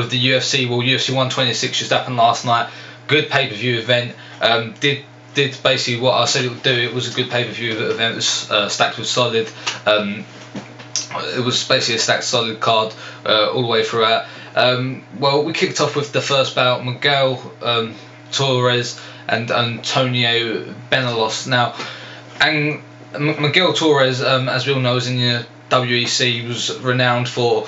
with the UFC. Well, UFC 126 just happened last night. Good pay-per-view event. Did basically what I said it would do. It was a good pay-per-view event. It was stacked with solid. It was basically a stacked solid card all the way throughout. Well, we kicked off with the first bout, Miguel Torres and Antonio Benalos. Now, and Miguel Torres, as we all know, is in the WEC. He was renowned for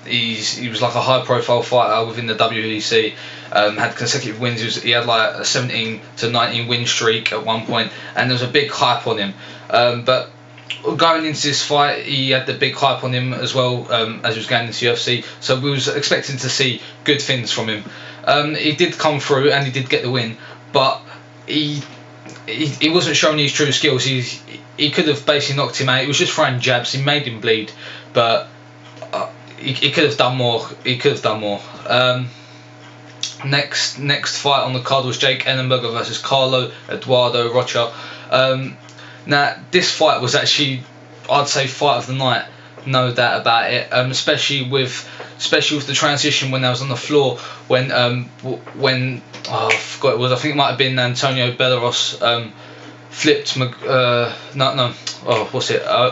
he was like a high-profile fighter within the WEC. Had consecutive wins. He had like a 17 to 19 win streak at one point, and there was a big hype on him. But going into this fight, he had the big hype on him as well, as he was going into UFC. So we was expecting to see good things from him. He did come through and he did get the win, but he wasn't showing his true skills. He could have basically knocked him out. He was just throwing jabs. He made him bleed, but he could have done more. He could have done more. Next fight on the card was Jake Ellenberger versus Carlo Eduardo Rocha. Now this fight was actually, I'd say, fight of the night, no doubt about it. Especially with the transition when I was on the floor, when I forgot it was, I think it might have been Antonio Benalos flipped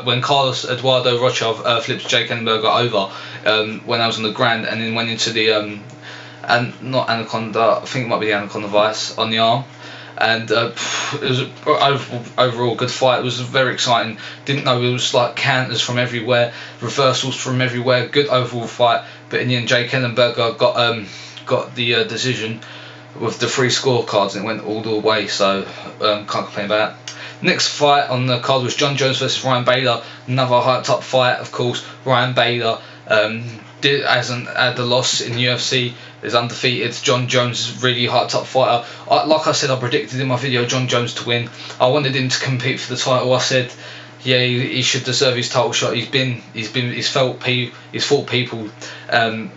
when Carlos Eduardo Rocha flipped Jake Ellenberger over when I was on the ground, and then went into the and not anaconda, I think it might be the anaconda vice on the arm. And it was overall good fight. It was very exciting. Didn't know it was like counters from everywhere, reversals from everywhere. Good overall fight. But in the end, Jake Ellenberger got the decision with the 3 scorecards, and it went all the way. So can't complain about it. Next fight on the card was John Jones versus Ryan Bader. Another hyped up fight, of course. Ryan Bader hasn't had a loss in UFC. Is undefeated. John Jones is really hyped up fighter. Like I said, I predicted in my video John Jones to win. I wanted him to compete for the title. I said, yeah, he should deserve his title shot. He's fought people that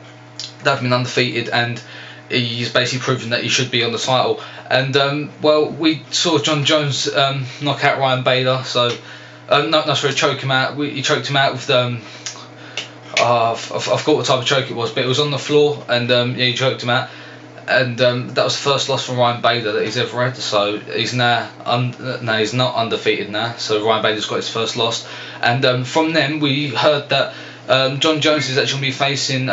have been undefeated, and he's basically proven that he should be on the title. And well, we saw John Jones knock out Ryan Bader. So choke him out. He choked him out with I forgot what type of choke it was, but it was on the floor, and yeah, he choked him out, and that was the first loss from Ryan Bader that he's ever had. So he's now he's not undefeated now. So Ryan Bader's got his first loss, and from them we heard that John Jones is actually going to be facing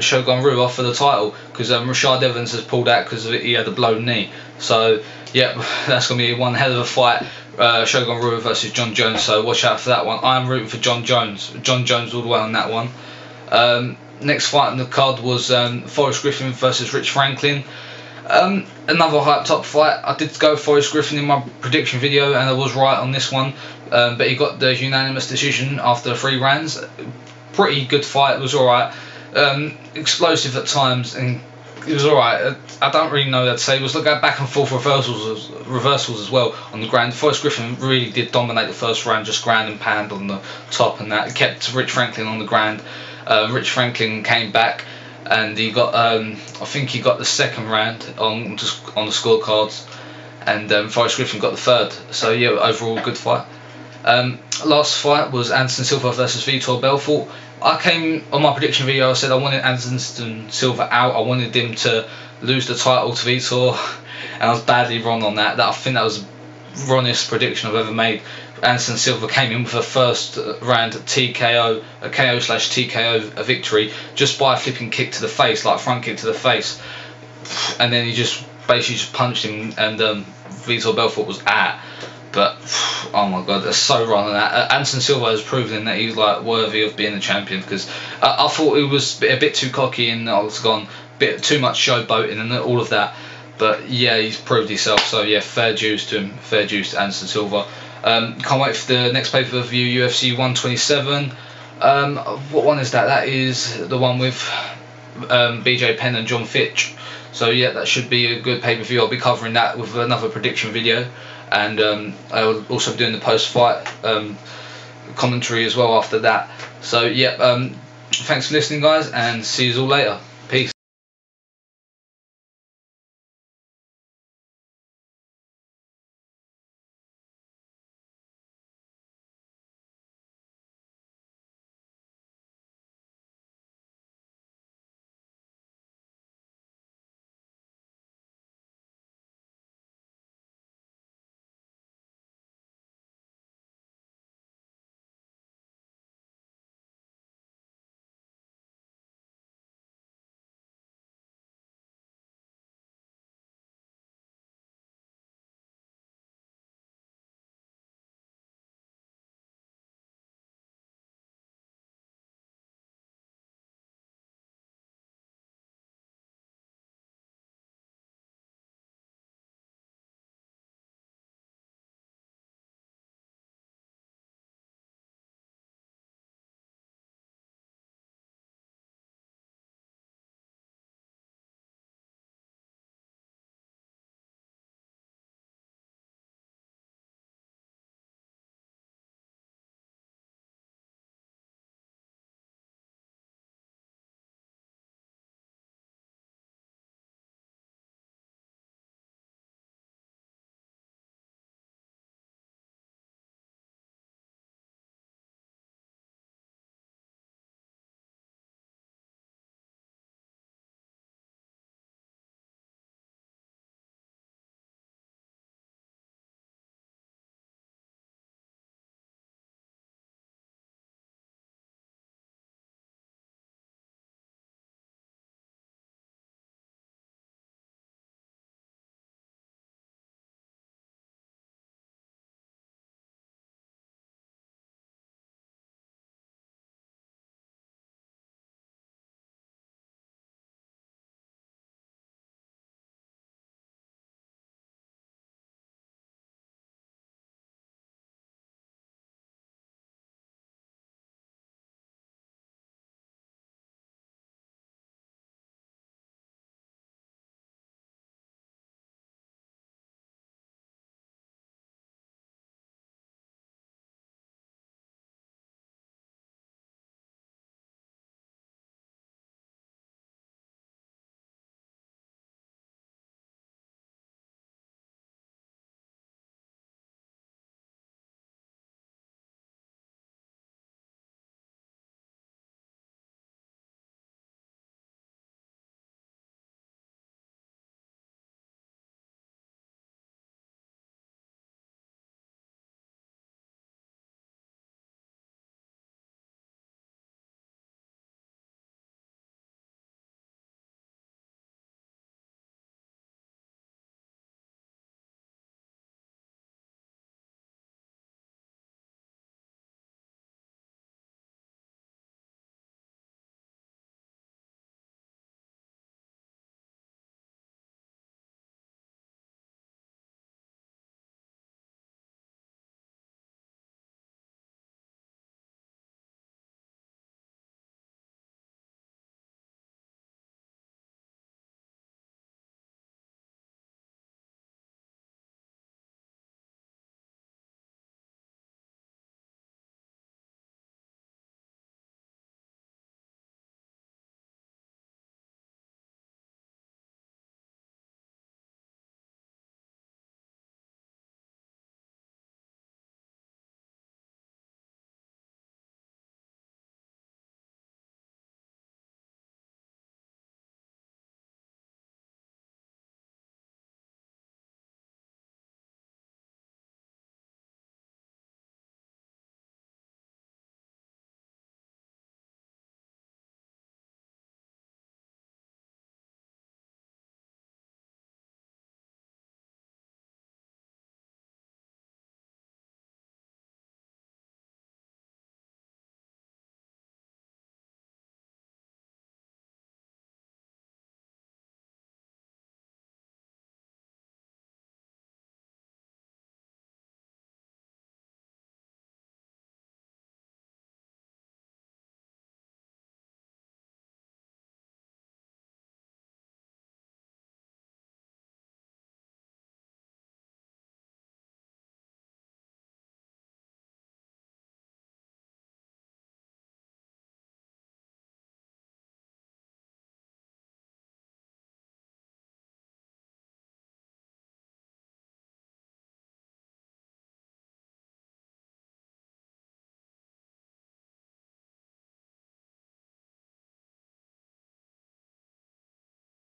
Shogun Rua for the title, because Rashad Evans has pulled out because he had a blown knee. So yeah, that's going to be one hell of a fight. Shogun Rua versus John Jones, so watch out for that one. I'm rooting for John Jones all the way on that one. Next fight on the card was Forrest Griffin versus Rich Franklin. Another hyped up fight. I did go Forrest Griffin in my prediction video, and I was right on this one, but he got the unanimous decision after 3 rounds. Pretty good fight. It was alright. Explosive at times, and it was alright. I don't really know what to say. It was like back and forth reversals as well on the ground. Forrest Griffin really did dominate the first round, just ground and pound on the top, and that kept Rich Franklin on the ground. Rich Franklin came back, and he got I think he got the second round on the scorecards, and Forrest Griffin got the third. So yeah, overall good fight. Last fight was Anderson Silva versus Vitor Belfort. I came on my prediction video, I said I wanted Anderson Silva out. I wanted him to lose the title to Vitor, and I was badly wrong on that. I think that was the wrongest prediction I've ever made. Anderson Silva came in with a first round TKO, a KO/TKO victory, just by a flipping kick to the face, like front kick to the face, and then he just basically just punched him, and Vitor Belfort was out. But oh my god, that's so wrong on that. Anderson Silva has proven that he's like worthy of being a champion, because I thought he was a bit too cocky in the octagon, bit too much showboating and all of that. But yeah, he's proved himself. So yeah, fair dues to him, fair dues to Anderson Silva. Can't wait for the next pay-per-view, UFC 127. What one is that? That is the one with BJ Penn and John Fitch. So yeah, that should be a good pay-per-view. I'll be covering that with another prediction video, and I'll also be doing the post-fight commentary as well after that. So yeah, thanks for listening guys, and see you all later.